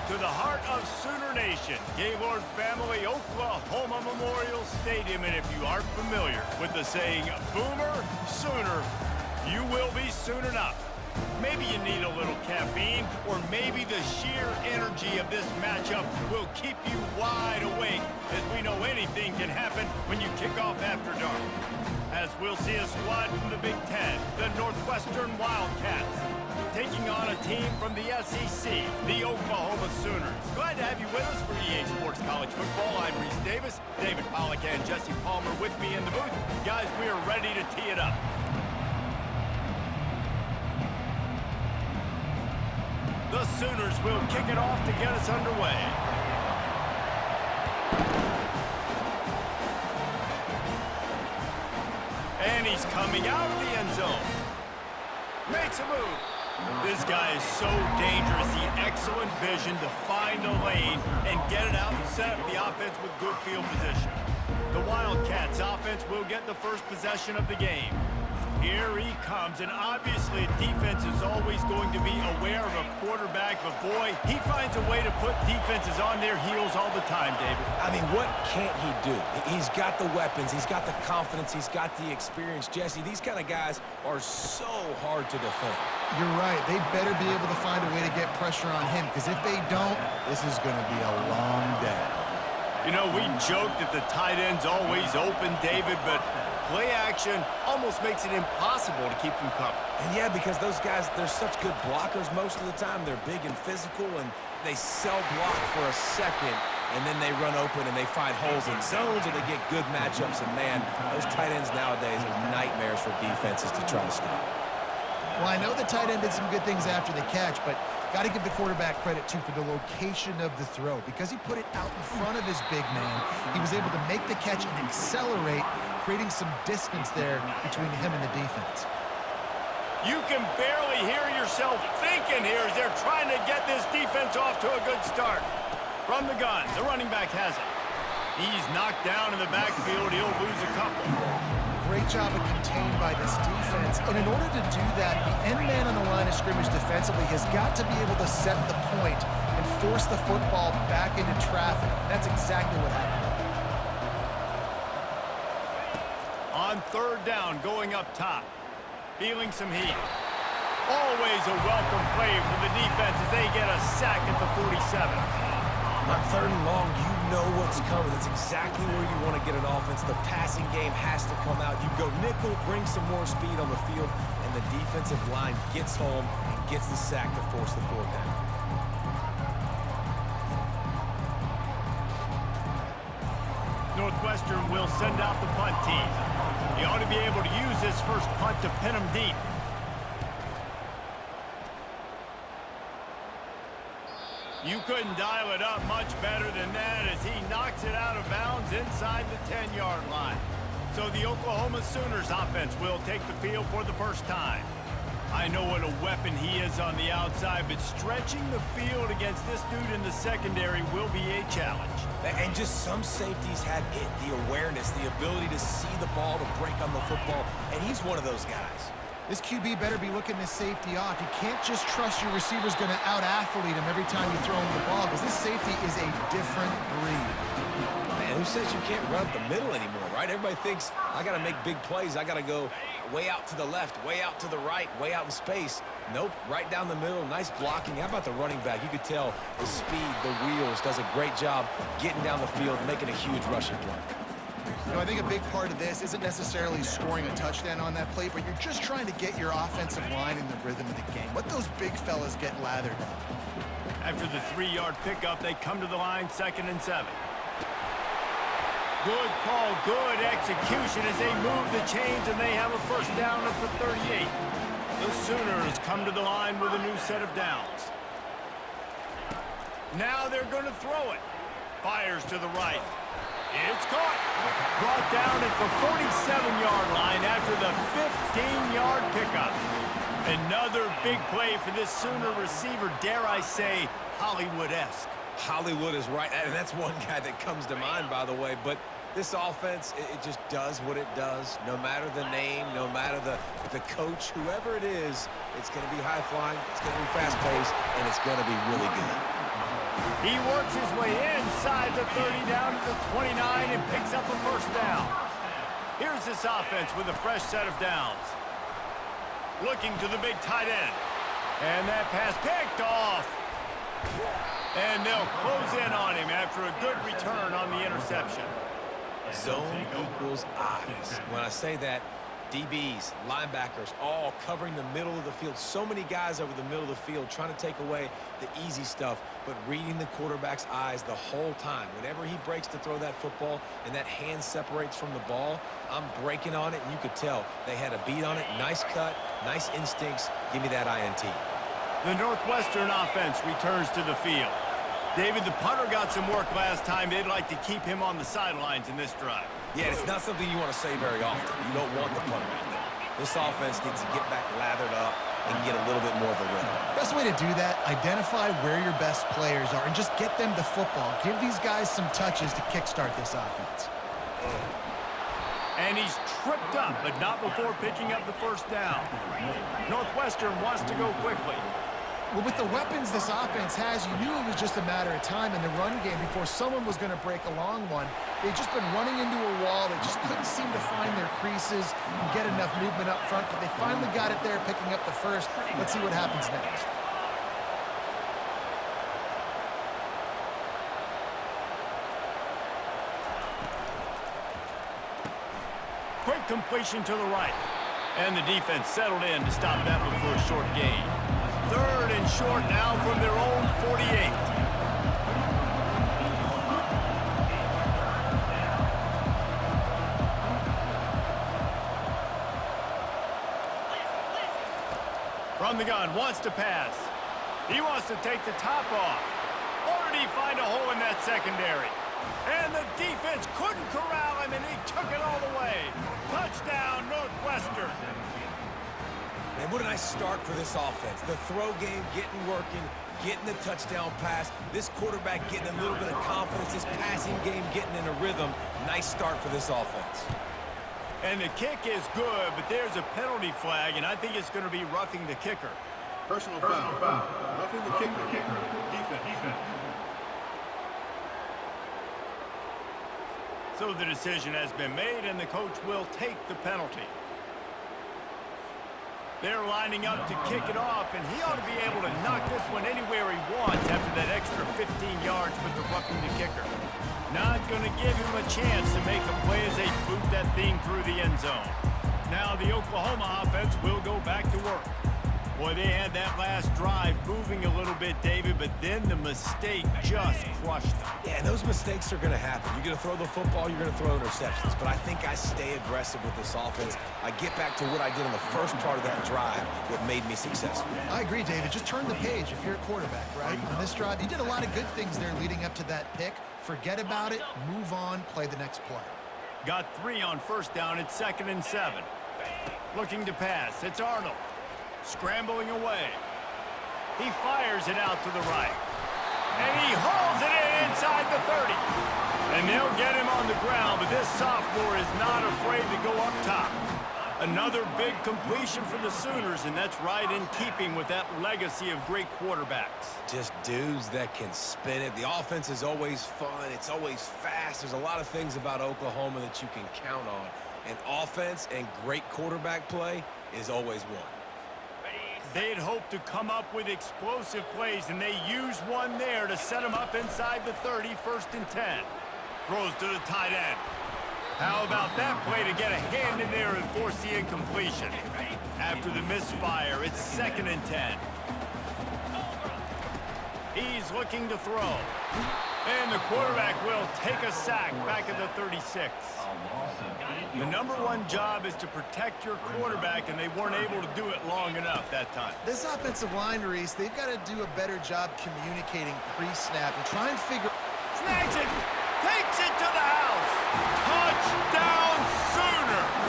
to the heart of Sooner Nation, Gaylord Family Oklahoma Memorial Stadium. And if you aren't familiar with the saying, Boomer Sooner, you will be soon enough. Maybe you need a little caffeine, or maybe the sheer energy of this matchup will keep you wide awake, as we know anything can happen when you kick off after dark. As we'll see a squad from the Big Ten, the Northwestern Wildcats, taking on a team from the SEC, the Oklahoma Sooners. Glad to have you with us for EA Sports College Football. I'm Reese Davis, David Pollack and Jesse Palmer with me in the booth. Guys, we are ready to tee it up. The Sooners will kick it off to get us underway. And he's coming out of the end zone. Makes a move. This guy is so dangerous. He excellent vision to find a lane and get it out and set up the offense with good field position. The Wildcats offense will get the first possession of the game. Here he comes, and obviously defense is always going to be aware of a quarterback, but boy, he finds a way to put defenses on their heels all the time, David. I mean, what can't he do? He's got the weapons, he's got the confidence, he's got the experience. Jesse, these kind of guys are so hard to defend. You're right. They better be able to find a way to get pressure on him, because if they don't, this is going to be a long day. You know, we joke that the tight end's always open, David, but play action almost makes it impossible to keep them covered. And yeah, because those guys, they're such good blockers most of the time. They're big and physical, and they sell block for a second, and then they run open and they find holes in zones, and they get good matchups. And man, those tight ends nowadays are nightmares for defenses to try to stop. Well, I know the tight end did some good things after the catch, but got to give the quarterback credit, too, for the location of the throw. Because he put it out in front of his big man, he was able to make the catch and accelerate, creating some distance there between him and the defense. You can barely hear yourself thinking here as they're trying to get this defense off to a good start. From the gun, the running back has it. He's knocked down in the backfield. He'll lose a couple. Great job of contained by this defense. And in order to do that, the end man on the line of scrimmage defensively has got to be able to set the point and force the football back into traffic. That's exactly what happened. On third down, going up top. Feeling some heat. Always a welcome play for the defense as they get a sack at the 47. On third and long, you know what's coming. That's exactly where you want to get an offense. The passing game has to come out. You go nickel, bring some more speed on the field, and the defensive line gets home and gets the sack to force the fourth down. Northwestern will send out the punt team. He ought to be able to use this first punt to pin him deep. You couldn't dial it up much better than that as he knocks it out of bounds inside the 10-yard line. So the Oklahoma Sooners offense will take the field for the first time. I know what a weapon he is on the outside, but stretching the field against this dude in the secondary will be a challenge. And just some safeties have it, the awareness, the ability to see the ball, to break on the football, and he's one of those guys. This QB better be looking this safety off. You can't just trust your receiver's going to out-athlete him every time you throw him the ball, because this safety is a different breed. Man, who says you can't run up the middle anymore, right? Everybody thinks, I got to make big plays. I got to go way out to the left, way out to the right, way out in space. Nope, right down the middle. Nice blocking. How about the running back? You could tell the speed, the wheels, does a great job getting down the field, making a huge rushing play. You know, I think a big part of this isn't necessarily scoring a touchdown on that play, but you're just trying to get your offensive line in the rhythm of the game. Let those big fellas get lathered up. After the 3-yard pickup, they come to the line, 2nd and 7. Good call, good execution as they move the chains, and they have a first down at the 38. The Sooners come to the line with a new set of downs. Now they're going to throw it. Fires to the right. It's caught. Brought down at the 47-yard line after the 15-yard pickup. Another big play for this Sooner receiver, dare I say, Hollywood-esque. Hollywood is right, and that's one guy that comes to mind, by the way. But this offense, it just does what it does. No matter the name, no matter the coach, whoever it is, it's going to be high-flying, it's going to be fast-paced, and it's going to be really good. He works his way inside the 30 down to the 29 and picks up a first down. Here's this offense with a fresh set of downs. Looking to the big tight end. And that pass picked off. And they'll close in on him after a good return on the interception. Zone equals eyes. When I say that, DBs, linebackers, all covering the middle of the field. So many guys over the middle of the field trying to take away the easy stuff, but reading the quarterback's eyes the whole time. Whenever he breaks to throw that football and that hand separates from the ball, I'm breaking on it, and you could tell they had a beat on it. Nice cut, nice instincts. Give me that INT. The Northwestern offense returns to the field. David, the punter got some work last time. They'd like to keep him on the sidelines in this drive. Yeah, it's not something you want to say very often. You don't want the punter out there. This offense needs to get back lathered up and get a little bit more of a rhythm. Best way to do that, identify where your best players are and just get them the football. Give these guys some touches to kickstart this offense. And he's tripped up, but not before picking up the first down. Northwestern wants to go quickly. Well, with the weapons this offense has, you knew it was just a matter of time in the run game before someone was going to break a long one. They've just been running into a wall. They just couldn't seem to find their creases and get enough movement up front, but they finally got it there, picking up the first. Let's see what happens next. Quick completion to the right. And the defense settled in to stop that one for a short gain. Third and short now from their own 48. From the gun, wants to pass. He wants to take the top off. Or did he find a hole in that secondary? And the defense couldn't corral him, and he took it all the way. Touchdown, Northwestern. And what a nice start for this offense. The throw game getting working, getting the touchdown pass. This quarterback getting a little bit of confidence. This passing game getting in a rhythm. Nice start for this offense. And the kick is good, but there's a penalty flag, and I think it's going to be roughing the kicker. Personal foul. Roughing the kicker. Defense. So the decision has been made, and the coach will take the penalty. They're lining up to kick it off, and he ought to be able to knock this one anywhere he wants after that extra 15 yards with the roughing the kicker. Not going to give him a chance to make a play as they boot that thing through the end zone. Now the Oklahoma offense will go back to work. Boy, they had that last drive moving a little bit, David, but then the mistake just crushed them. Yeah, those mistakes are going to happen. You're going to throw the football, you're going to throw interceptions. But I think I stay aggressive with this offense. I get back to what I did on the first part of that drive, what made me successful. I agree, David. Just turn the page if you're a quarterback, right? On this drive, you did a lot of good things there leading up to that pick. Forget about it, move on, play the next play. Got 3 on first down. It's 2nd and 7. Looking to pass. It's Arnold. Scrambling away. He fires it out to the right. And he hauls it in inside the 30. And they'll get him on the ground, but this sophomore is not afraid to go up top. Another big completion for the Sooners, and that's right in keeping with that legacy of great quarterbacks. Just dudes that can spin it. The offense is always fun. It's always fast. There's a lot of things about Oklahoma that you can count on. And offense and great quarterback play is always one. They'd hoped to come up with explosive plays, and they used one there to set them up inside the 30, 1st and 10. Throws to the tight end. How about that play to get a hand in there and force the incompletion? After the misfire, it's 2nd and 10. He's looking to throw. And the quarterback will take a sack back at the 36. The #1 job is to protect your quarterback, and they weren't able to do it long enough that time. This offensive line, Reese, they've got to do a better job communicating pre-snap and try and figure... Snags it! Takes it to the house! Touchdown, Sooners!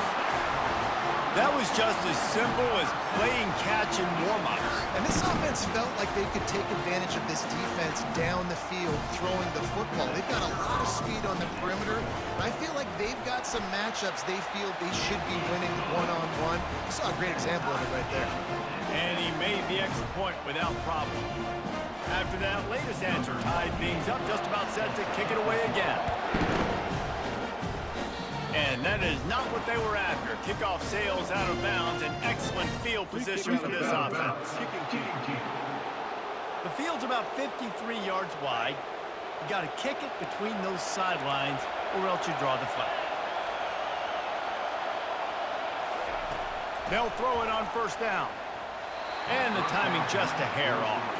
That was just as simple as playing catch in warm-ups. And this offense felt like they could take advantage of this defense down the field, throwing the football. They've got a lot of speed on the perimeter, and I feel like they've got some matchups they feel they should be winning one-on-one. You saw a great example of it right there. And he made the extra point without problem. After that latest answer tied things up, just about set to kick it away again. And that is not what they were after. Kickoff sails out of bounds, an excellent field position for this offense. The field's about 53 yards wide. You got to kick it between those sidelines, or else you draw the flag. They'll throw it on first down. And the timing just a hair off.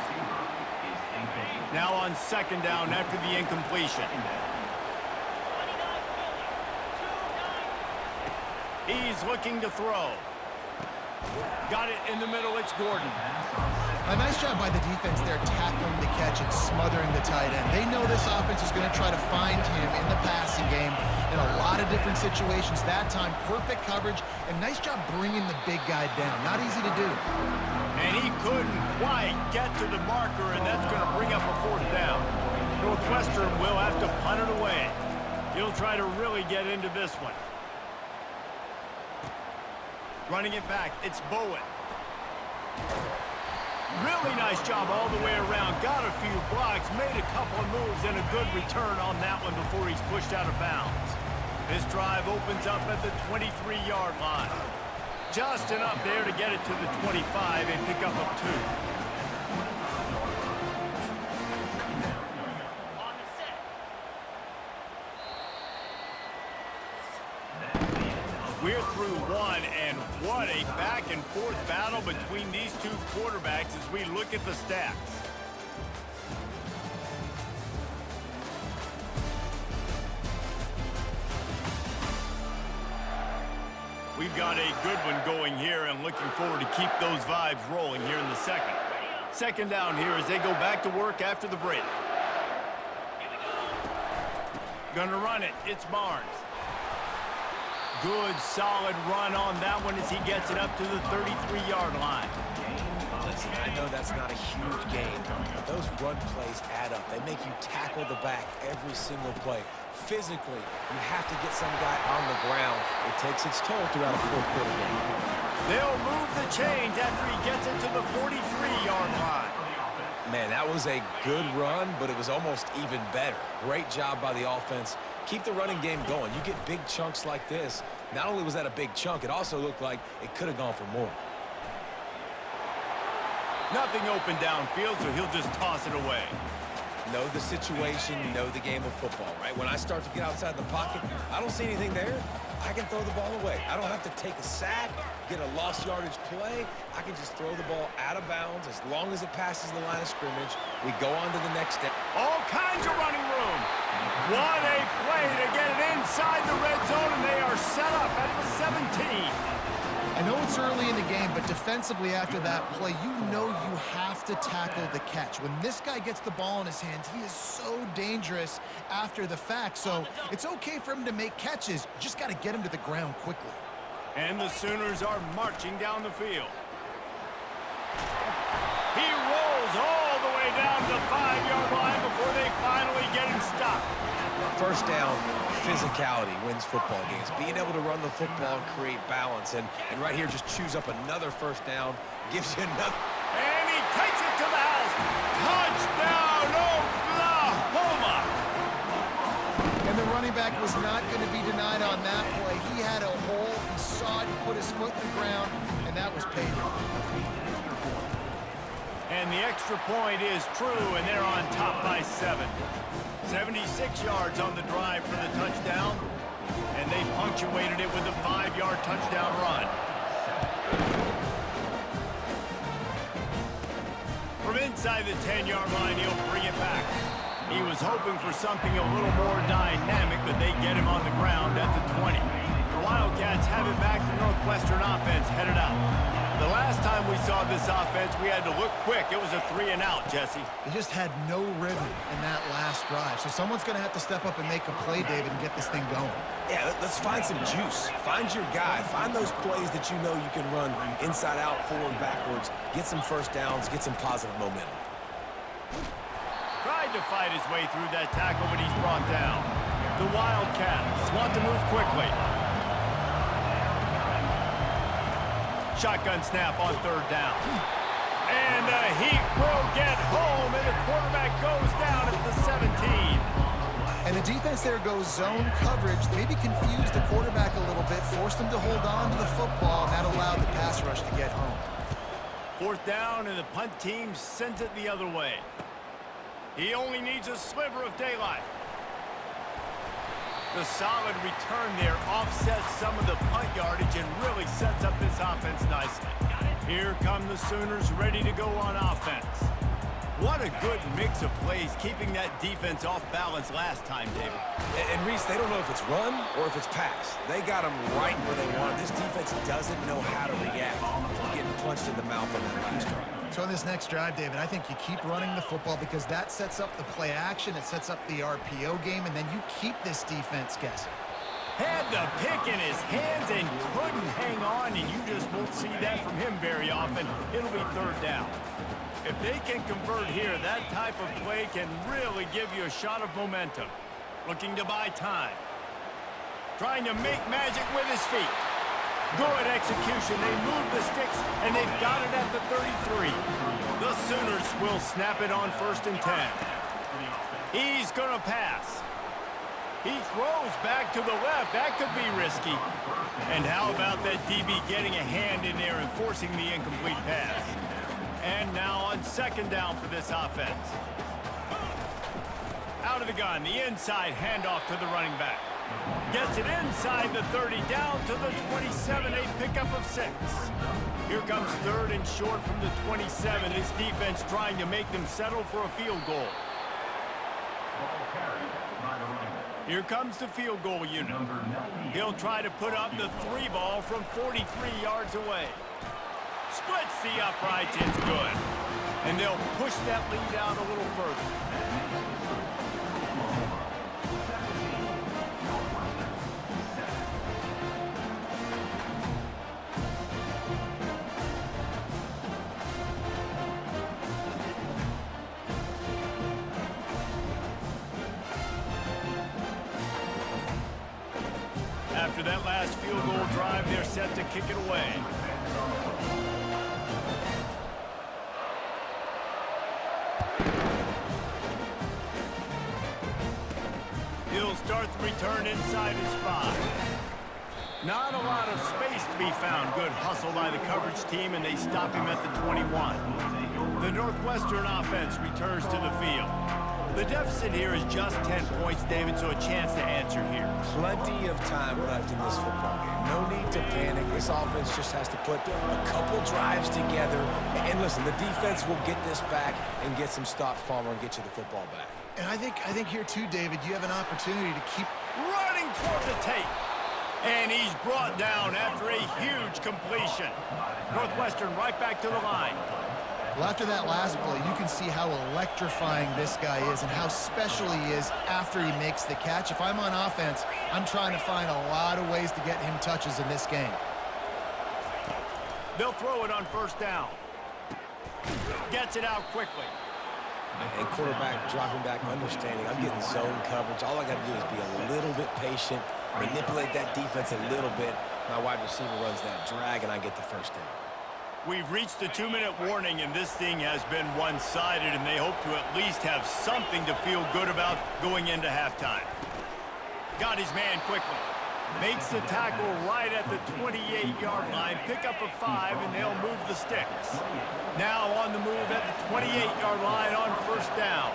Now on second down after the incompletion. He's looking to throw. Got it in the middle. It's Gordon. A nice job by the defense there tackling the catch and smothering the tight end. They know this offense is going to try to find him in the passing game in a lot of different situations. That time, perfect coverage, and nice job bringing the big guy down. Not easy to do. And he couldn't quite get to the marker, and that's going to bring up a fourth down. Northwestern will have to punt it away. He'll try to really get into this one. Running it back, it's Bowen. Really nice job all the way around. Got a few blocks, made a couple of moves, and a good return on that one before he's pushed out of bounds. This drive opens up at the 23-yard line. Just enough there to get it to the 25 and pick up of 2. We're through one, and what a back-and-forth battle between these two quarterbacks as we look at the stats. We've got a good one going here and looking forward to keep those vibes rolling here in the second. Second down here as they go back to work after the break. Gonna run it. It's Barnes. Good, solid run on that one as he gets it up to the 33-yard line. Listen, I know that's not a huge gain, but those run plays add up. They make you tackle the back every single play. Physically, you have to get some guy on the ground. It takes its toll throughout a fourth-quarter game. They'll move the chains after he gets it to the 43-yard line. Man, that was a good run, but it was almost even better. Great job by the offense. Keep the running game going. You get big chunks like this. Not only was that a big chunk, it also looked like it could have gone for more. Nothing open downfield, so he'll just toss it away. Know the situation, know the game of football, right? When I start to get outside the pocket, I don't see anything there. I can throw the ball away. I don't have to take a sack, get a lost yardage play. I can just throw the ball out of bounds as long as it passes the line of scrimmage. We go on to the next step. All kinds of running room. What a play to get it inside the red zone, and they are set up at the 17. I know it's early in the game, but defensively after that play, you know you have to tackle the catch. When this guy gets the ball in his hands, he is so dangerous after the fact. So it's okay for him to make catches. You just got to get him to the ground quickly. And the Sooners are marching down the field. He rolls all the way down to the 5-yard line before they finally get him stopped. First down, physicality wins football games. Being able to run the football and create balance. And right here, just choose up another first down. Gives you another. And he takes it to the house. Touchdown, Oklahoma! And the running back was not going to be denied on that play. He had a hole. He saw it. He put his foot in the ground, and that was paid. And the extra point is true, and they're on top by 7. 76 yards on the drive for the touchdown, and they punctuated it with a 5-yard touchdown run. From inside the 10-yard line, he'll bring it back. He was hoping for something a little more dynamic, but they get him on the ground at the 20. The Wildcats have it back. The Northwestern offense headed out. The last time we saw this offense, we had to look quick. It was a 3-and-out, Jesse. They just had no rhythm in that last drive. So someone's going to have to step up and make a play, David, and get this thing going. Yeah, let's find some juice. Find your guy. Find those plays that you know you can run inside out, forward, backwards. Get some first downs. Get some positive momentum. Tried to fight his way through that tackle, but he's brought down. The Wildcats want to move quickly. Shotgun snap on third down. And the Heat will get home, and the quarterback goes down at the 17. And the defense there goes zone coverage, maybe confused the quarterback a little bit, forced him to hold on to the football, and that allowed the pass rush to get home. Fourth down, and the punt team sends it the other way. He only needs a sliver of daylight. The solid return there offsets some of the punt yardage and really sets up this offense nicely. Here come the Sooners ready to go on offense. What a good mix of plays, keeping that defense off balance last time, David. And Reese, they don't know if it's run or if it's pass. They got them right where they want. This defense doesn't know how to react to getting punched in the mouth on that last drive. So in this next drive, David, I think you keep running the football because that sets up the play action, it sets up the RPO game, and then you keep this defense guessing. Had the pick in his hands and couldn't hang on, and you just won't see that from him very often. It'll be third down. If they can convert here, that type of play can really give you a shot of momentum. Looking to buy time. Trying to make magic with his feet. Good execution. They move the sticks, and they've got it at the 33. The Sooners will snap it on 1st and 10. He's going to pass. He throws back to the left. That could be risky. And how about that DB getting a hand in there and forcing the incomplete pass? And now on 2nd down for this offense. Out of the gun, the inside handoff to the running back. Gets it inside the 30, down to the 27, a pickup of 6. Here comes 3rd and short from the 27. This defense trying to make them settle for a field goal. Here comes the field goal unit. He'll try to put up the 3 ball from 43 yards away. Splits the uprights, it's good. And they'll push that lead out a little further. After that last field goal drive, they're set to kick it away. He'll start the return inside his 5. Not a lot of space to be found. Good hustle by the coverage team, and they stop him at the 21. The Northwestern offense returns to the field. The deficit here is just 10 points, David, so a chance to answer here. Plenty of time left in this football game. No need to panic. This offense just has to put a couple drives together. And listen, the defense will get this back and get some stops, Palmer, and get you the football back. And I think here too, David, you have an opportunity to keep running toward the tape. And he's brought down after a huge completion. Northwestern right back to the line. Well, after that last play, you can see how electrifying this guy is and how special he is after he makes the catch. If I'm on offense, I'm trying to find a lot of ways to get him touches in this game. They'll throw it on 1st down. Gets it out quickly. And quarterback dropping back, understanding I'm getting zone coverage. All I got to do is be a little bit patient, manipulate that defense a little bit. My wide receiver runs that drag, and I get the 1st down. We've reached the 2-minute warning, and this thing has been one-sided, and they hope to at least have something to feel good about going into halftime. Got his man quickly. Makes the tackle right at the 28-yard line. Pick up a 5, and they'll move the sticks. Now on the move at the 28-yard line on 1st down.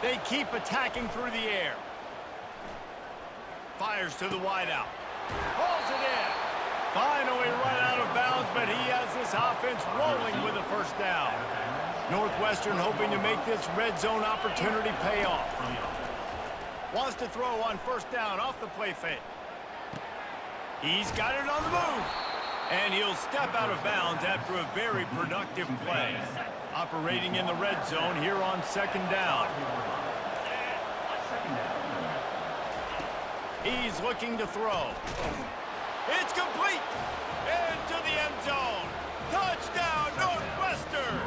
They keep attacking through the air. Fires to the wideout. Hauls it in. Finally run out of bounds, but he has this offense rolling with a 1st down. Northwestern hoping to make this red zone opportunity pay off. Wants to throw on 1st down off the play fake. He's got it on the move. And he'll step out of bounds after a very productive play. Operating in the red zone here on 2nd down. He's looking to throw. It's complete. Into the end zone. Touchdown, Northwestern.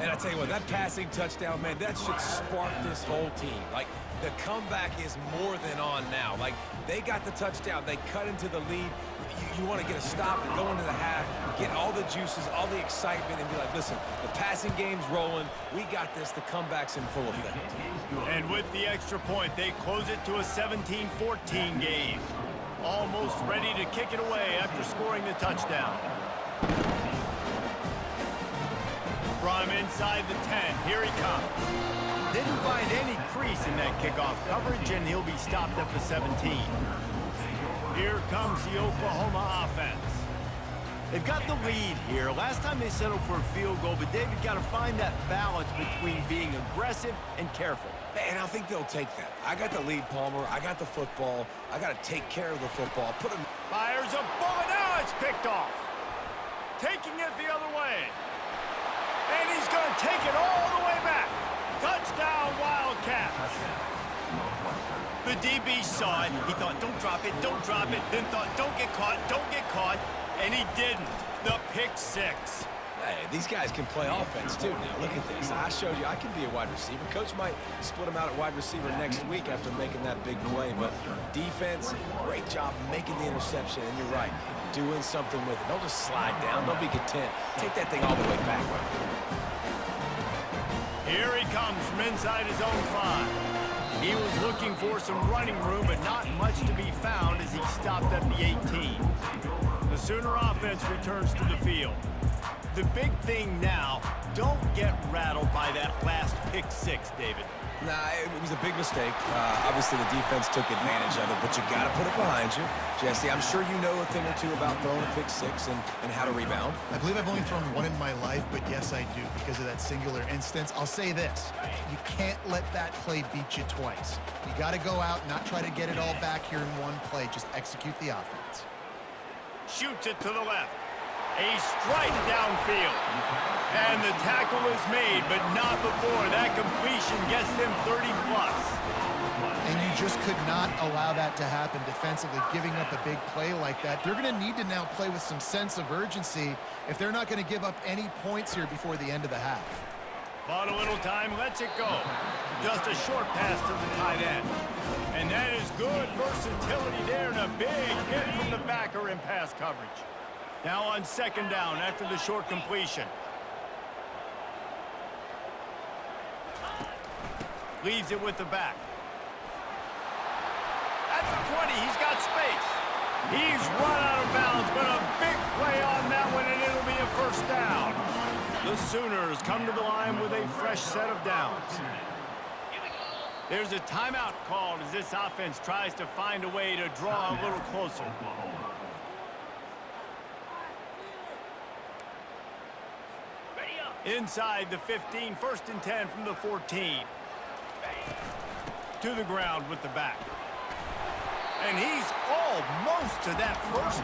And I tell you what, that passing touchdown, man, that should spark this whole team. Like, the comeback is more than on now. Like, they got the touchdown. They cut into the lead. you want to get a stop and go into the half, get all the juices, all the excitement, and be like, listen, the passing game's rolling. We got this. The comeback's in full effect. And with the extra point, they close it to a 17-14 game. Almost ready to kick it away after scoring the touchdown. From inside the 10, here he comes. Didn't find any crease in that kickoff coverage, and he'll be stopped at the 17. Here comes the Oklahoma offense. They've got the lead here. Last time they settled for a field goal, but David got to find that balance between being aggressive and careful. And I think they'll take that. I got the lead, Palmer. I got the football. I got to take care of the football. Put him. Fires a bullet. Now it's picked off. Taking it the other way. And he's going to take it all the way back. Touchdown, Wildcats. The DB saw it. He thought, don't drop it, don't drop it. Then thought, don't get caught, don't get caught. And he didn't. The pick six. Hey, these guys can play offense, too. Now, look at this. I showed you I can be a wide receiver. Coach might split him out at wide receiver next week after making that big play. But defense, great job making the interception. And you're right, doing something with it. Don't just slide down. Don't be content. Take that thing all the way back. Here he comes from inside his own 5. He was looking for some running room, but not much to be found as he stopped at the 18. The Sooner offense returns to the field. The big thing now, don't get rattled by that last pick 6, David. Nah, it was a big mistake. Obviously, the defense took advantage of it, but you got to put it behind you. Jesse, I'm sure you know a thing or two about throwing a pick 6 and how to rebound. I believe I've only thrown one in my life, but yes, I do because of that singular instance. I'll say this. You can't let that play beat you twice. You got to go out, not try to get it all back here in one play. Just execute the offense. Shoots it to the left. A strike downfield. And the tackle is made, but not before that completion gets them 30+. And you just could not allow that to happen defensively, giving up a big play like that. They're going to need to now play with some sense of urgency if they're not going to give up any points here before the end of the half. Bought a little time, lets it go. Just a short pass to the tight end. And that is good versatility there and a big hit from the backer in pass coverage. Now on second down after the short completion. Leaves it with the back. At the 20, he's got space. He's run out of bounds, but a big play on that one, and it'll be a first down. The Sooners come to the line with a fresh set of downs. There's a timeout called as this offense tries to find a way to draw a little closer. Inside the 15, 1st and 10 from the 14. To the ground with the back. And he's almost to that first.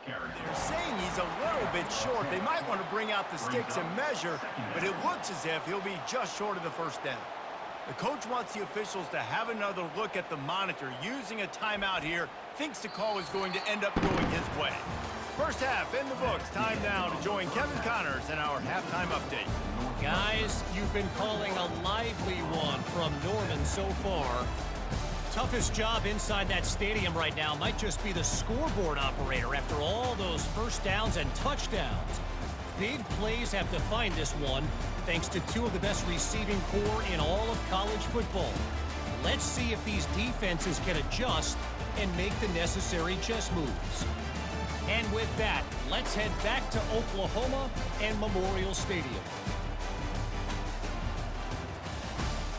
They're saying he's a little bit short. They might want to bring out the sticks and measure, but it looks as if he'll be just short of the first down. The coach wants the officials to have another look at the monitor. Using a timeout here, thinks the call is going to end up going his way. First half in the books. Time now to join Kevin Connors in our halftime update. Guys, you've been calling a lively one from Norman so far. Toughest job inside that stadium right now might just be the scoreboard operator after all those first downs and touchdowns. Big plays have defined this one, thanks to two of the best receiving core in all of college football. Let's see if these defenses can adjust and make the necessary chess moves. And with that, let's head back to Oklahoma and Memorial Stadium.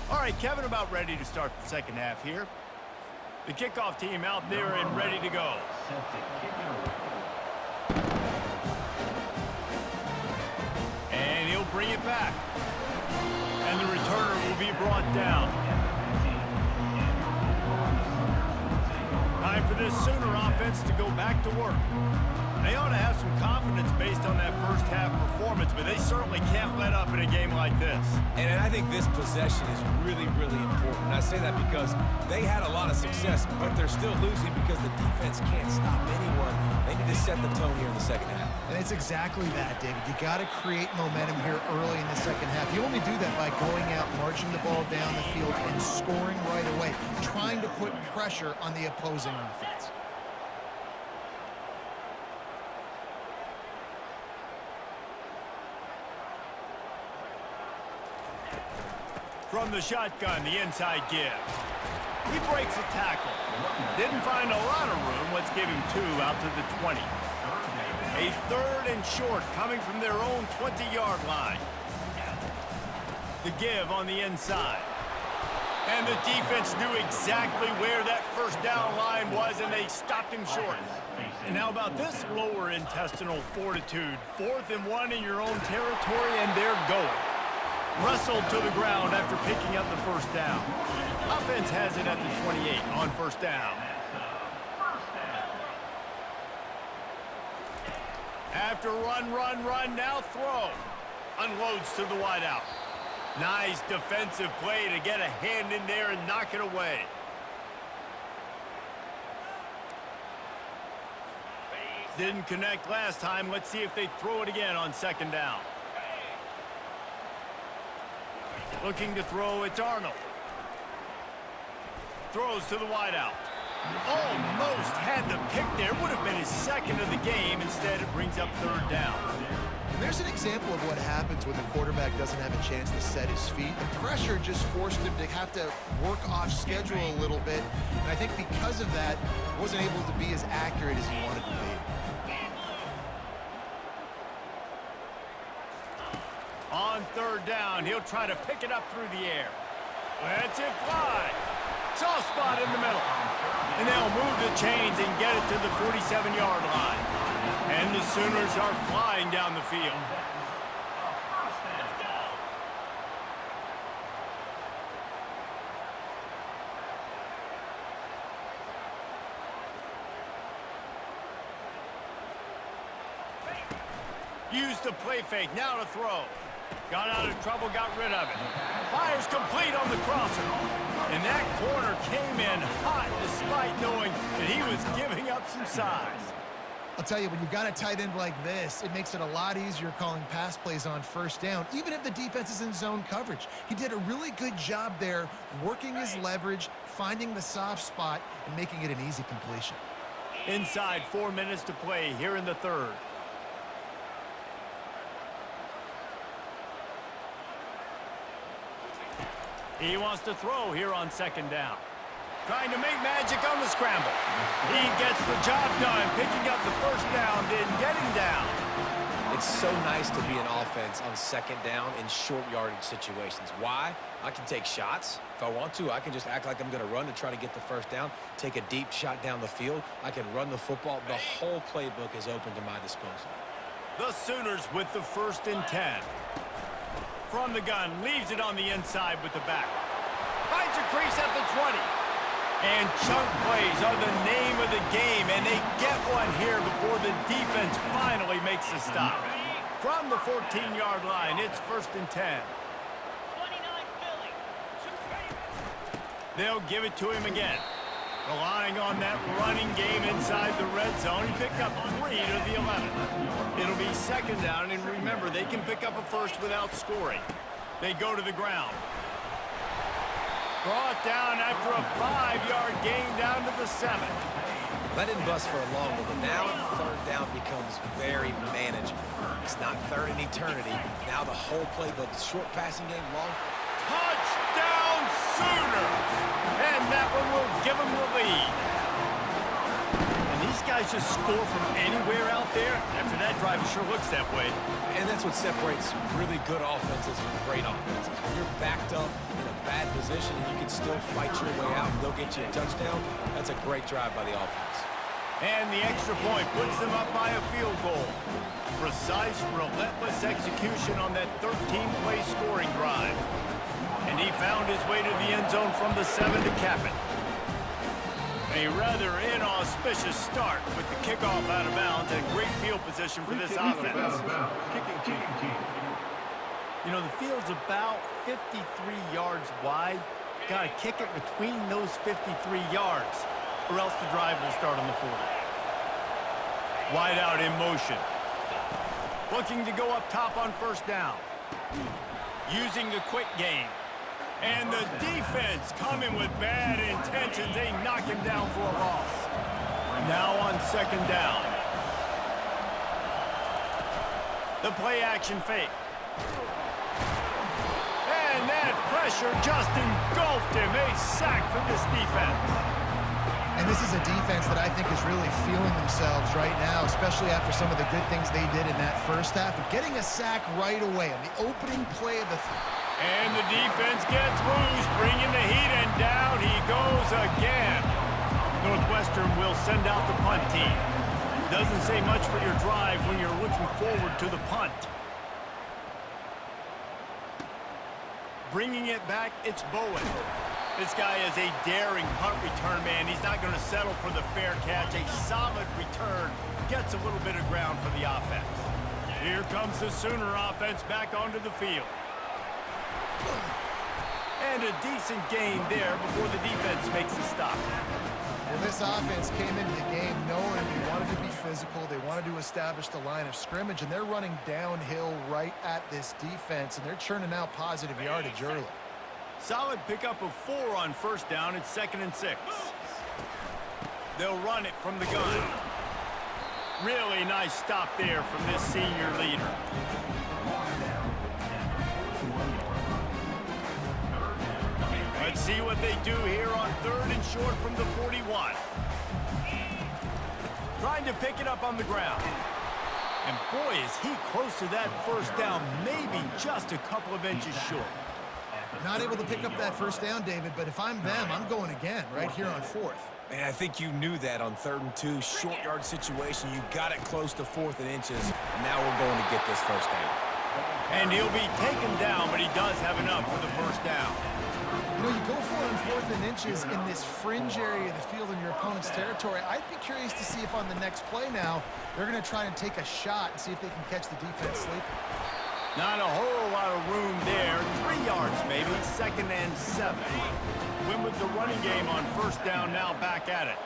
All right, Kevin, about ready to start the second half here. The kickoff team out there and ready to go. And he'll bring it back. And the returner will be brought down. Time for this Sooner offense to go back to work. They ought to have some confidence based on that first half performance, but they certainly can't let up in a game like this. And I think this possession is really, really important. And I say that because they had a lot of success, but they're still losing because the defense can't stop anyone. They need to set the tone here in the second half. And it's exactly that, David. You got to create momentum here early in the second half. You only do that by going out, marching the ball down the field, and scoring right away, trying to put pressure on the opposing offense. From the shotgun, the inside give. He breaks a tackle. Didn't find a lot of room. Let's give him 2 out to the 20. A 3rd and short coming from their own 20-yard line. The give on the inside. And the defense knew exactly where that first down line was, and they stopped him short. And how about this lower intestinal fortitude? 4th and 1 in your own territory, and they're going. Wrestled to the ground after picking up the first down. Offense has it at the 28 on first down. After run, now throw. Unloads to the wideout. Nice defensive play to get a hand in there and knock it away. Didn't connect last time. Let's see if they throw it again on second down. Looking to throw, it's Arnold. Throws to the wideout. Almost had the pick there. Would have been his second of the game. Instead, it brings up third down. And there's an example of what happens when the quarterback doesn't have a chance to set his feet. The pressure just forced him to have to work off schedule a little bit. And I think because of that, wasn't able to be as accurate as he wanted to be. On third down, he'll try to pick it up through the air. Lets it fly. Soft spot in the middle. And they'll move the chains and get it to the 47-yard line. And the Sooners are flying down the field. Used the play fake, now to throw. Got out of trouble, got rid of it. Fires complete on the crosser. And that corner came in hot despite knowing that he was giving up some size. I'll tell you, when you've got a tight end like this, it makes it a lot easier calling pass plays on first down, even if the defense is in zone coverage. He did a really good job there, working his leverage, finding the soft spot, and making it an easy completion. Inside 4 minutes to play here in the third. He wants to throw here on second down. Trying to make magic on the scramble. He gets the job done, picking up the first down, then getting down. It's so nice to be an offense on second down in short yardage situations. Why? I can take shots. If I want to, I can just act like I'm going to run to try to get the first down, take a deep shot down the field. I can run the football. The whole playbook is open to my disposal. The Sooners with the 1st and 10. From the gun, leaves it on the inside with the back. Finds a crease at the 20. And chunk plays are the name of the game, and they get one here before the defense finally makes a stop. From the 14-yard line, it's 1st and 10. They'll give it to him again. Relying on that running game inside the red zone, he picked up 3 to the 11. It'll be second down, and remember, they can pick up a first without scoring. They go to the ground. Brought down after a 5-yard gain down to the 7. That didn't bust for a long one, but now third down becomes very manageable. It's not third in eternity. Now the whole playbook, short passing game, long. Touchdown Sooners! And that one will give them the lead. And these guys just score from anywhere out there. After that drive, it sure looks that way. And that's what separates really good offenses from great offenses. When you're backed up in a bad position and you can still fight your way out and they'll get you a touchdown, that's a great drive by the offense. And the extra point puts them up by a field goal. Precise, relentless execution on that 13-play scoring drive. And he found his way to the end zone from the 7 to cap it. A rather inauspicious start with the kickoff out of bounds and great field position for this offense. You know, the field's about 53 yards wide. Got to kick it between those 53 yards, or else the drive will start on the 40. Wide out in motion. Looking to go up top on first down. Using the quick game. And the defense coming with bad intentions. They knock him down for a loss. Now on second down. The play action fake. And that pressure just engulfed him. A sack for this defense. And this is a defense that I think is really feeling themselves right now, especially after some of the good things they did in that first half. But getting a sack right away on the opening play of the... And the defense gets loose, bringing the heat, and down he goes again. Northwestern will send out the punt team. Doesn't say much for your drive when you're looking forward to the punt. Bringing it back, it's Bowen. This guy is a daring punt return man. He's not going to settle for the fair catch. A solid return gets a little bit of ground for the offense. Here comes the Sooner offense back onto the field. And a decent gain there before the defense makes a stop. Well, this offense came into the game knowing they wanted to be physical. They wanted to establish the line of scrimmage, and they're running downhill right at this defense, and they're churning out positive yardage early. Solid pickup of 4 on first down. It's 2nd and 6. They'll run it from the gun. Really nice stop there from this senior leader. Let's see what they do here on 3rd and short from the 41. Trying to pick it up on the ground. And boy, is he close to that first down, maybe just a couple of inches short. Not able to pick up that first down, David, but if I'm them, I'm going again right here on 4th. Man, I think you knew that on 3rd and 2, short yard situation. You got it close to 4th and inches. Now we're going to get this first down. And he'll be taken down, but he does have enough for the first down. You know, you go for it on 4th and inches in this fringe area of the field in your opponent's territory. I'd be curious to see if on the next play now, they're going to try and take a shot and see if they can catch the defense sleeping. Not a whole lot of room there. 3 yards maybe, 2nd and 7. Win with the running game on first down, now back at it.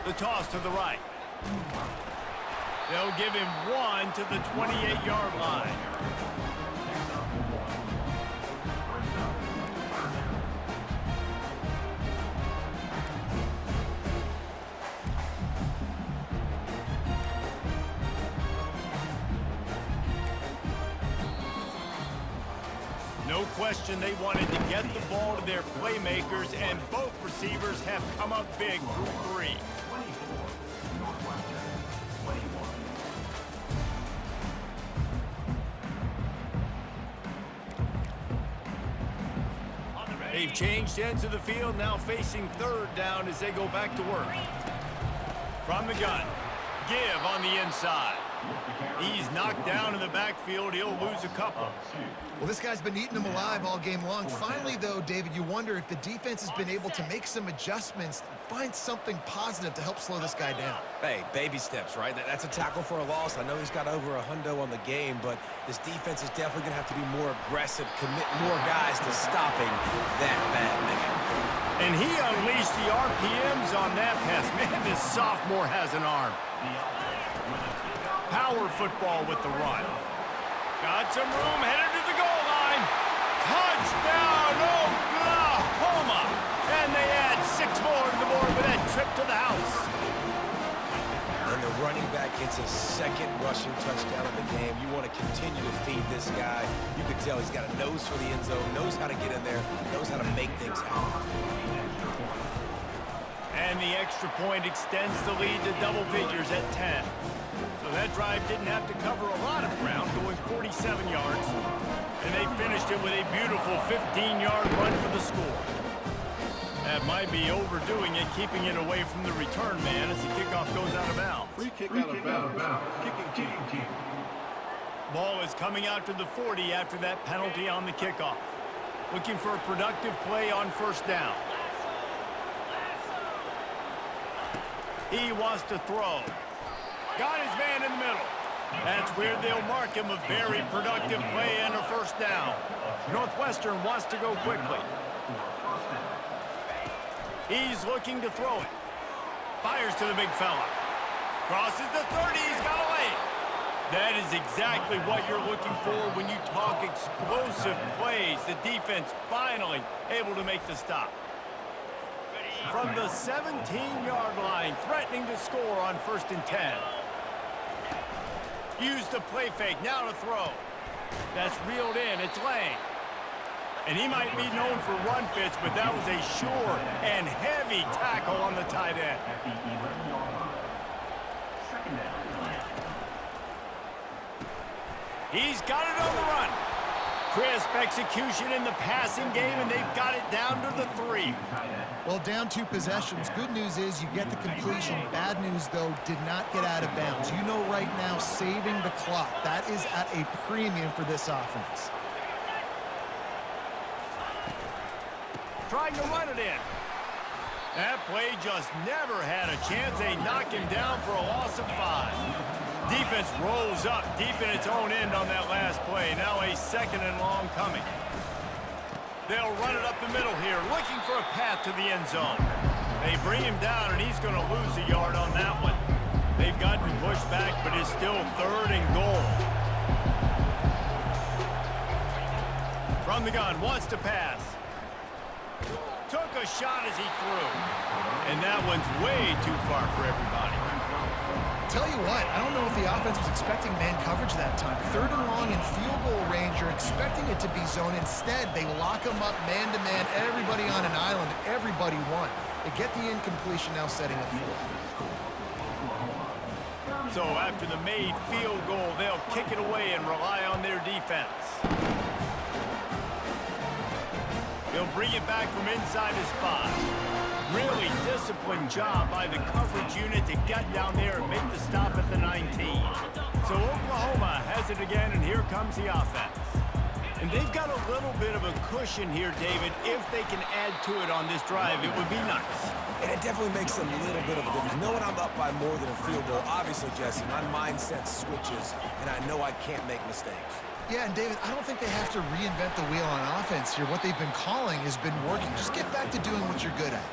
The toss to the right. They'll give him 1 to the 28-yard line. No question they wanted to get the ball to their playmakers, and both receivers have come up big through 3. They've changed ends of the field, now facing 3rd down as they go back to work. From the gun, give on the inside. He's knocked down in the backfield. He'll lose a couple. Well, this guy's been eating them alive all game long. Finally, though, David, you wonder if the defense has been able to make some adjustments, find something positive to help slow this guy down. Hey, baby steps, right? That's a tackle for a loss. I know he's got over a hundo on the game, but this defense is definitely going to have to be more aggressive, commit more guys to stopping that bad man. And he unleashed the RPMs on that pass. Man, this sophomore has an arm. Power football with the run. Got some room, headed to the goal line. Touchdown, Oklahoma! And they add 6 more to the board with that trip to the house. And the running back gets his 2nd rushing touchdown of the game. You want to continue to feed this guy. You can tell he's got a nose for the end zone, knows how to get in there, knows how to make things happen. And the extra point extends the lead to double figures at 10. So that drive didn't have to cover a lot of ground, going 47 yards. And they finished it with a beautiful 15-yard run for the score. That might be overdoing it, keeping it away from the return man as the kickoff goes out of bounds. Free kick out of bounds. Kicking team. Ball is coming out to the 40 after that penalty on the kickoff. Looking for a productive play on first down. He wants to throw. Got his man in the middle. That's where they'll mark him. A very productive play and a first down. Northwestern wants to go quickly. He's looking to throw it. Fires to the big fella. Crosses the 30. He's got a lane. That is exactly what you're looking for when you talk explosive plays. The defense finally able to make the stop. From the 17-yard line, threatening to score on 1st and 10. Use the play fake, now to throw. That's reeled in, it's Lang. And he might be known for run fits, but that was a sure and heavy tackle on the tight end. He's got it on the run. Crisp execution in the passing game, and they've got it down to the 3. Well, down 2 possessions. Good news is you get the completion. Bad news, though, did not get out of bounds. You know right now, saving the clock. That is at a premium for this offense. Trying to run it in. That play just never had a chance. They knock him down for a loss of 5. Defense rolls up deep in its own end on that last play. Now a 2nd and long coming. They'll run it up the middle here, looking for a path to the end zone. They bring him down, and he's going to lose a yard on that one. They've gotten pushed back, but it's still 3rd and goal. From the gun, wants to pass. Took a shot as he threw. And that one's way too far for everybody. Tell you what, I don't know if the offense was expecting man coverage that time. 3rd and long in field goal range, you're expecting it to be zone. Instead, they lock them up man-to-man, everybody on an island, everybody won. They get the incompletion, now setting up 4th. So after the made field goal, they'll kick it away and rely on their defense. He'll bring it back from inside his 5. Really disciplined job by the coverage unit to get down there and make the stop at the 19. So Oklahoma has it again, and here comes the offense. And they've got a little bit of a cushion here, David. If they can add to it on this drive, it would be nice. And it definitely makes a little bit of a difference. Knowing I'm up by more than a field goal, obviously, Jesse, my mindset switches, and I know I can't make mistakes. Yeah, and David, I don't think they have to reinvent the wheel on offense here. What they've been calling has been working. Just get back to doing what you're good at.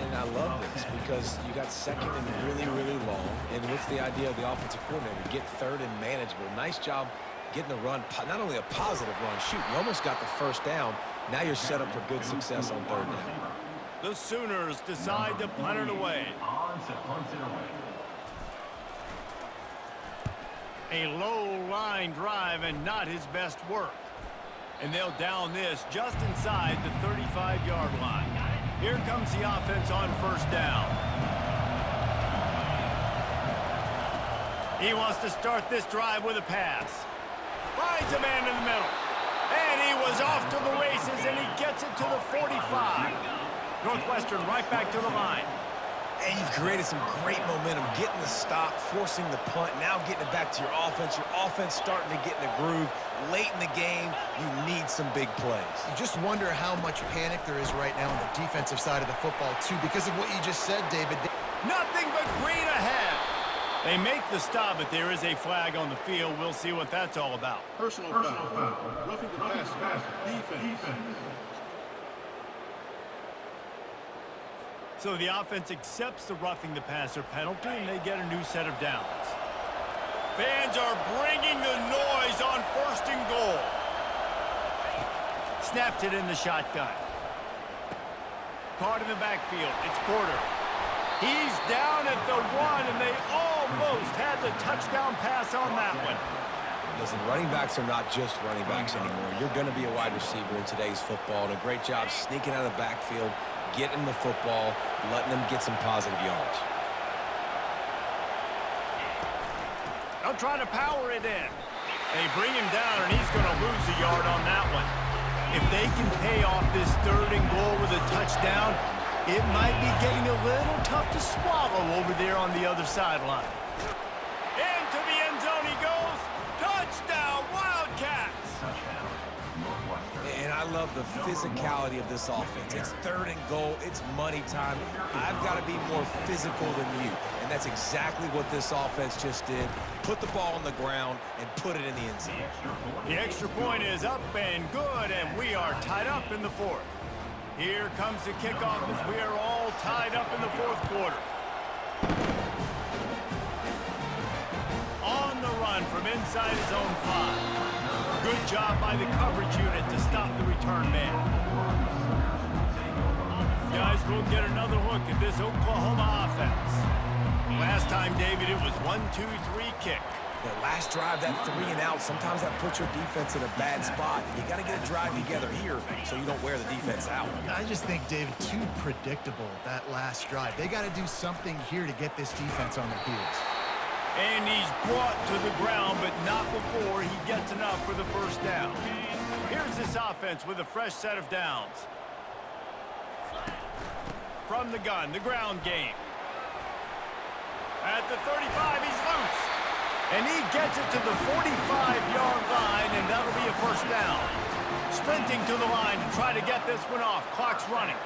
And I love this because you got 2nd and really, really long. And what's the idea of the offensive coordinator? Get 3rd and manageable. Nice job getting the run, not only a positive run, shoot, you almost got the 1st down. Now you're set up for good success on 3rd down. The Sooners decide to punt it away. A low line drive and not his best work. And they'll down this just inside the 35-yard line. Here comes the offense on 1st down. He wants to start this drive with a pass. Finds a man in the middle. And he was off to the races, and he gets it to the 45. Northwestern right back to the line. And you've created some great momentum, getting the stop, forcing the punt, now getting it back to your offense. Your offense starting to get in the groove. Late in the game, you need some big plays. You just wonder how much panic there is right now on the defensive side of the football, too, because of what you just said, David. Nothing but green ahead. They make the stop, but there is a flag on the field. We'll see what that's all about. Personal foul. Roughing the passer. Defense. So the offense accepts the roughing the passer penalty, and they get a new set of downs. Fans are bringing the noise on 1st and goal. Snapped it in the shotgun. Caught in the backfield. It's Porter. He's down at the 1, and they almost had the touchdown pass on that one. Listen, running backs are not just running backs anymore. You're going to be a wide receiver in today's football, and a great job sneaking out of the backfield, getting the football, letting them get some positive yards. They'll try to power it in. They bring him down, and he's going to lose a yard on that one. If they can pay off this 3rd and goal with a touchdown, it might be getting a little tough to swallow over there on the other sideline. Into the end zone he goes. Touchdown, Wildcats! And I love the physicality of this offense. It's 3rd and goal. It's money time. I've got to be more physical than you. And that's exactly what this offense just did. Put the ball on the ground and put it in the end zone. The extra point is up and good, and we are tied up in the 4th. Here comes the kickoff as we are all tied up in the fourth quarter. On the run from inside his own 5. Good job by the coverage unit to stop the return man. Guys, we'll get another look at this Oklahoma offense. Last time, David, it was 1-2-3 kick. The last drive, that 3 and out, sometimes that puts your defense in a bad spot. You got to get a drive together here so you don't wear the defense out. I just think, David, too predictable, that last drive. They got to do something here to get this defense on their heels. And he's brought to the ground, but not before he gets enough for the first down. Here's this offense with a fresh set of downs. From the gun, the ground game. At the 35, he's loose. And he gets it to the 45-yard line, and that'll be a first down. Sprinting to the line to try to get this one off. Clock's running.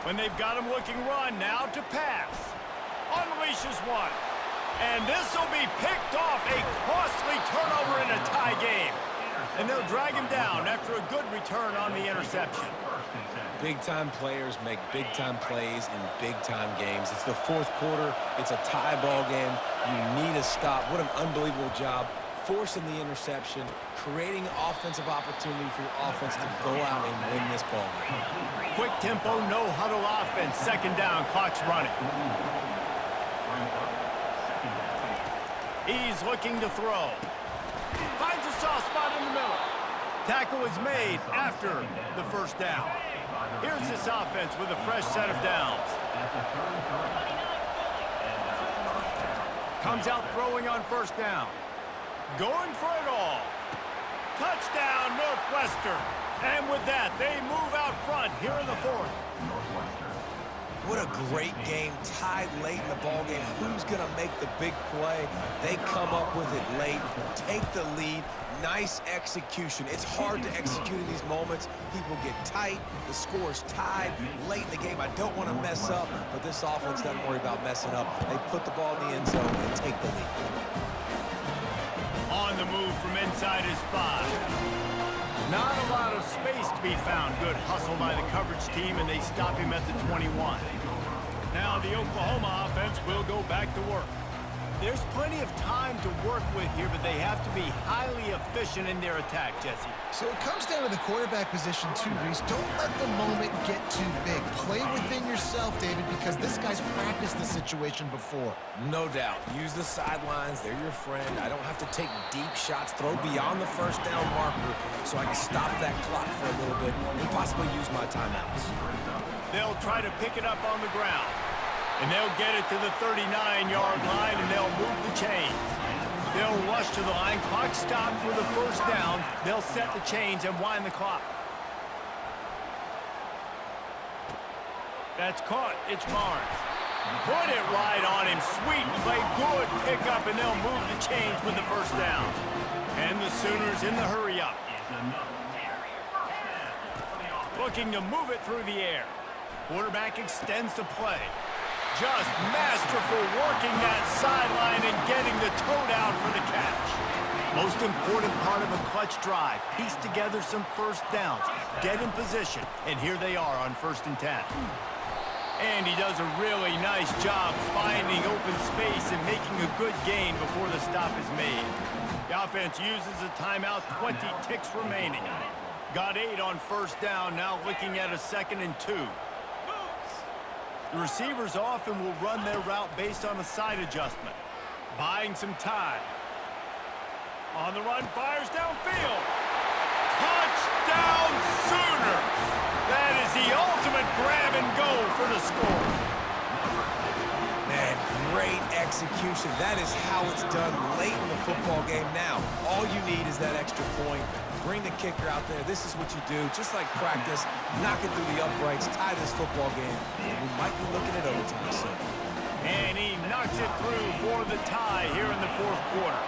When they've got him looking run, now to pass. Unleashes one. And this will be picked off. A costly turnover in a tie game. And they'll drag him down after a good return on the interception. Big-time players make big-time plays in big-time games. It's the fourth quarter. It's a tie ball game. You need a stop. What an unbelievable job forcing the interception, creating offensive opportunity for your offense to go out and win this ball game. Quick tempo, no huddle offense. Second down, clock's running. He's looking to throw. Finds a soft spot in the middle. Tackle is made after the first down. Here's this offense with a fresh set of downs. Comes out throwing on first down. Going for it all. Touchdown, Northwestern. And with that, they move out front here in the fourth. What a great game, tied late in the ball game. Who's going to make the big play? They come up with it late, take the lead. Nice execution. It's hard to execute in these moments. People get tight. The score's tied late in the game. I don't want to mess up, but this offense doesn't worry about messing up. They put the ball in the end zone and take the lead. On the move from inside his 5. Not a lot of space to be found. Good hustle by the coverage team, and they stop him at the 21. Now the Oklahoma offense will go back to work. There's plenty of time to work with here, but they have to be highly efficient in their attack, Jesse. So it comes down to the quarterback position too, Reese. Don't let the moment get too big. Play within yourself, David, because this guy's practiced the situation before. No doubt. Use the sidelines. They're your friend. I don't have to take deep shots, throw beyond the first down marker so I can stop that clock for a little bit and possibly use my timeouts. They'll try to pick it up on the ground. And they'll get it to the 39-yard line, and they'll move the chains. They'll rush to the line. Clock stopped for the first down. They'll set the chains and wind the clock. That's caught. It's Barnes. Put it right on him. Sweet play. Good pickup, and they'll move the chains with the first down. And the Sooners in the hurry-up. Looking to move it through the air. Quarterback extends the play. Just masterful working that sideline and getting the toe down for the catch. Most important part of a clutch drive. Piece together some first downs. Get in position. And here they are on 1st and 10. And he does a really nice job finding open space and making a good gain before the stop is made. The offense uses a timeout. 20 ticks remaining. Got 8 on first down. Now looking at a 2nd and 2. The receivers often will run their route based on a side adjustment. Buying some time. On the run, fires downfield. Touchdown Sooners! That is the ultimate grab and go for the score. Man, great execution. That is how it's done late in the football game. Now, all you need is that extra point. Bring the kicker out there. This is what you do. Just like practice, knock it through the uprights, tie this football game, and we might be looking at overtime soon. And he knocks it through for the tie here in the fourth quarter.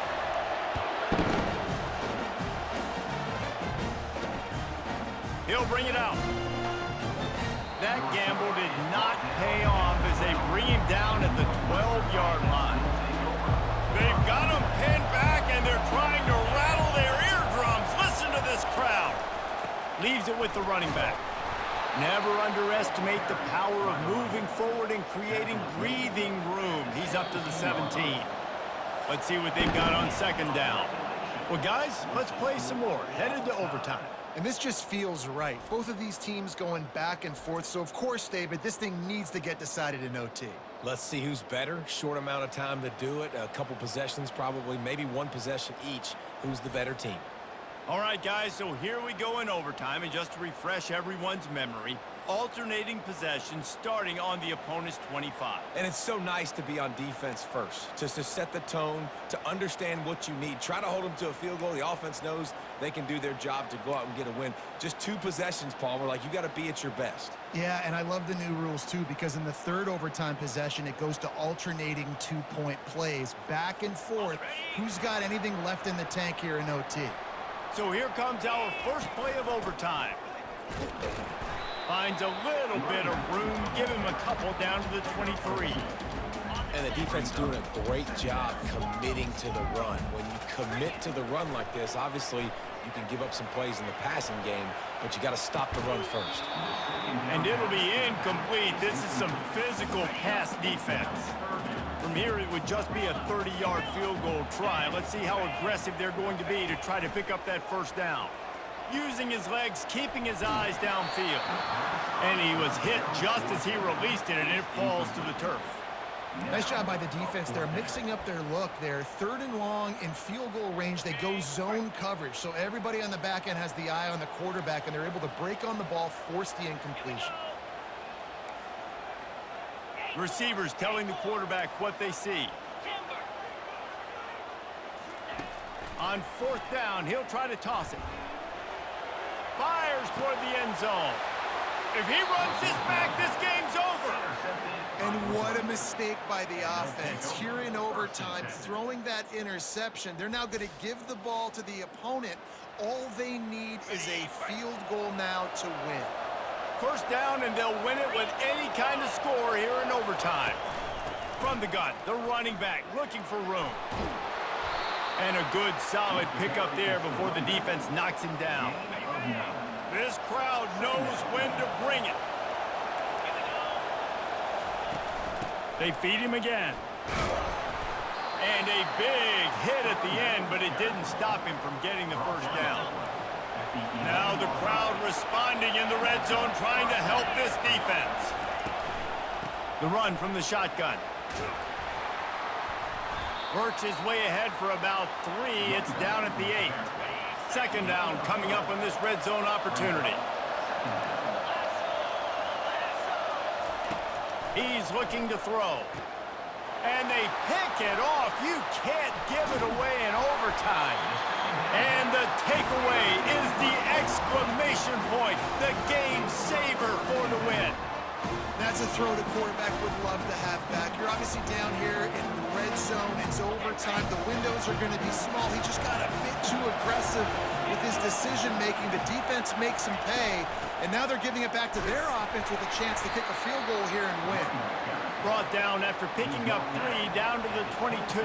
He'll bring it out. That gamble did not pay off as they bring him down at the 12-yard line. They've got him pinned back, and they're trying to rattle their eardrums. Listen to this crowd. Leaves it with the running back. Never underestimate the power of moving forward and creating breathing room. He's up to the 17. Let's see what they've got on second down. Well, guys, let's play some more. Headed to overtime. And this just feels right. Both of these teams going back and forth. So, of course, David, this thing needs to get decided in OT. Let's see who's better. Short amount of time to do it. A couple possessions probably, maybe one possession each. Who's the better team? All right, guys, so here we go in overtime. And just to refresh everyone's memory, alternating possessions starting on the opponent's 25. And it's so nice to be on defense first, just to set the tone, to understand what you need. Try to hold them to a field goal. The offense knows they can do their job to go out and get a win. Just 2 possessions, Palmer, like you got to be at your best. Yeah, and I love the new rules, too, because in the third overtime possession, it goes to alternating 2-point plays, back and forth. Who's got anything left in the tank here in OT? So here comes our first play of overtime. Finds a little bit of room. Give him a couple down to the 23. And the defense doing a great job committing to the run. When you commit to the run like this, obviously you can give up some plays in the passing game, but you got to stop the run first. And it'll be incomplete. This is some physical pass defense. From here, it would just be a 30-yard field goal try. Let's see how aggressive they're going to be to try to pick up that first down. Using his legs, keeping his eyes downfield. And he was hit just as he released it, and it falls to the turf. Nice job by the defense there, mixing up their look there. 3rd and long in field goal range, they go zone coverage. So everybody on the back end has the eye on the quarterback, and they're able to break on the ball, force the incompletion. Receivers telling the quarterback what they see. On 4th down, he'll try to toss it. Fires toward the end zone. If he runs this back, this game's over. And what a mistake by the offense. Here in overtime, throwing that interception. They're now going to give the ball to the opponent. All they need is a field goal now to win. First down, and they'll win it with any kind of score here in overtime. From the gun, the running back looking for room. And a good, solid pickup there before the defense knocks him down. This crowd knows when to bring it. They feed him again. And a big hit at the end, but it didn't stop him from getting the first down. Now the crowd responding in the red zone, trying to help this defense. The run from the shotgun. Works his way ahead for about 3. It's down at the 8. Second down coming up on this red zone opportunity. He's looking to throw. And they pick it off. You can't give it away in overtime. And the takeaway is the exclamation point, the game saver for the win. That's a throw the quarterback would love to have back. You're obviously down here in the red zone. It's overtime. The windows are going to be small. He just got a bit too aggressive with his decision-making. The defense makes him pay, and now they're giving it back to their offense with a chance to kick a field goal here and win. Brought down after picking up 3 down to the 22.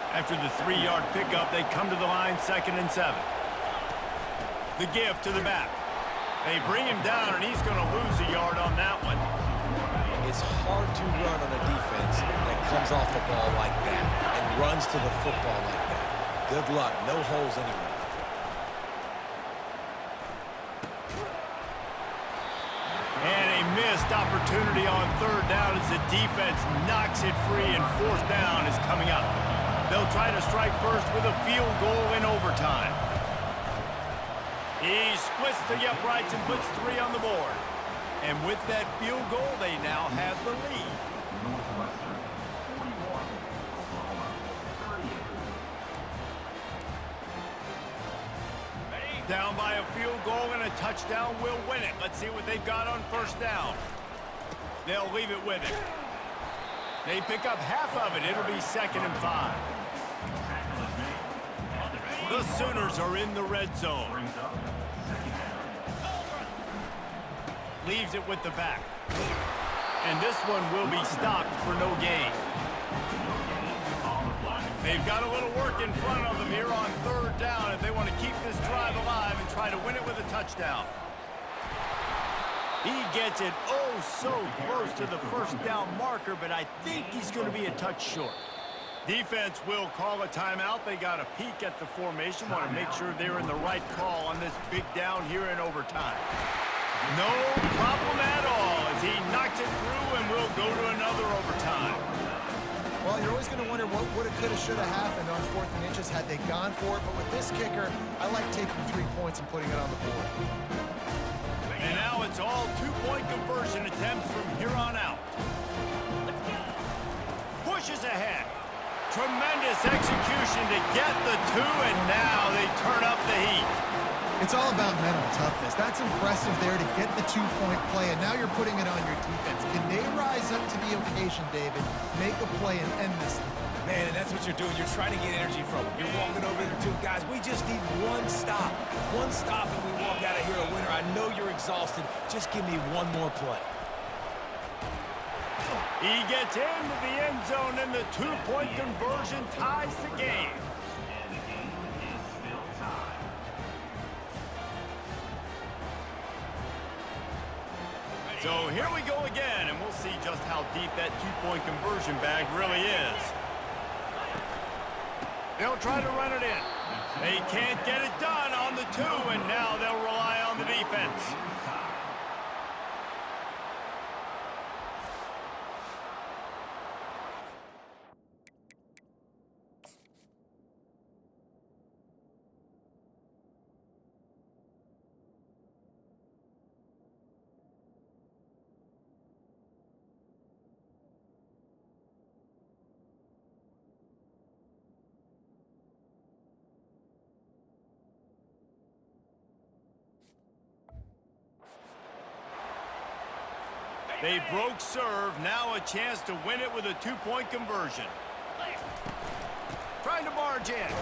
After the 3-yard pickup, they come to the line 2nd and 7. The give to the back. They bring him down, and he's going to lose a yard on that one. It's hard to run on a defense that comes off the ball like that and runs to the football like that. Good luck. No holes anywhere. And a missed opportunity on 3rd down as the defense knocks it free, and 4th down is coming up. They'll try to strike first with a field goal in overtime. He splits the uprights and puts 3 on the board. And with that field goal, they now have the lead. Down by a field goal, and a touchdown will win it. Let's see what they've got on 1st down. They'll leave it with him. They pick up half of it. It'll be 2nd and 5. The Sooners are in the red zone. Leaves it with the back. And this one will be stopped for no gain. They've got a little work in front of them here on third down if they want to keep this drive alive and try to win it with a touchdown. He gets it oh so close to the first down marker, but I think he's going to be a touch short. Defense will call a timeout. They got a peek at the formation, want to make sure they're in the right call on this big down here in overtime. No problem at all as he knocks it through and we'll go to another overtime. Well, you're always going to wonder what woulda, coulda, shoulda happened on 4th and inches had they gone for it. But with this kicker, I like taking 3 points and putting it on the board. And now it's all two-point conversion attempts from here on out. Pushes ahead. Tremendous execution to get the 2, and now they turn up the heat. It's all about mental toughness. That's impressive there to get the 2-point play, and now you're putting it on your defense. Can they rise up to the occasion, David, make a play and end this thing? Man, and that's what you're doing. You're trying to get energy from them. You're walking over there too. Guys, we just need one stop. One stop and we walk out of here a winner. I know you're exhausted. Just give me one more play. He gets into the end zone, and the 2-point conversion ties the game. So here we go again, and we'll see just how deep that 2-point conversion bag really is. They'll try to run it in. They can't get it done on the 2, and now they'll rely on the defense. They broke serve, now a chance to win it with a 2-point conversion. Trying to barge in.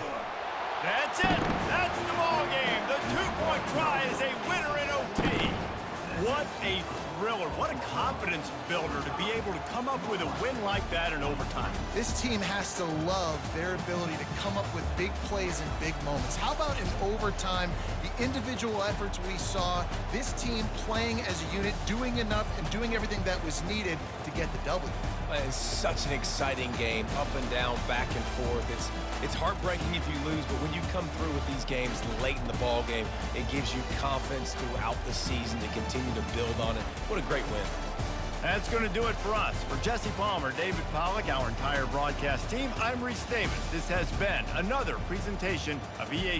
That's it. That's the ball game. The 2-point try is a winner in OT. What a thriller. What a confidence builder to be able to come up with a win like that in overtime. This team has to love their ability to come up with big plays in big moments. How about in overtime, the individual efforts we saw, this team playing as a unit, doing enough and doing everything that was needed to get the W. It's such an exciting game, up and down, back and forth. It's heartbreaking if you lose, but when you come through with these games late in the ball game, it gives you confidence throughout the season to continue to build on it. What a great win. That's going to do it for us. For Jesse Palmer, David Pollack, our entire broadcast team, I'm Reese Davis. This has been another presentation of EA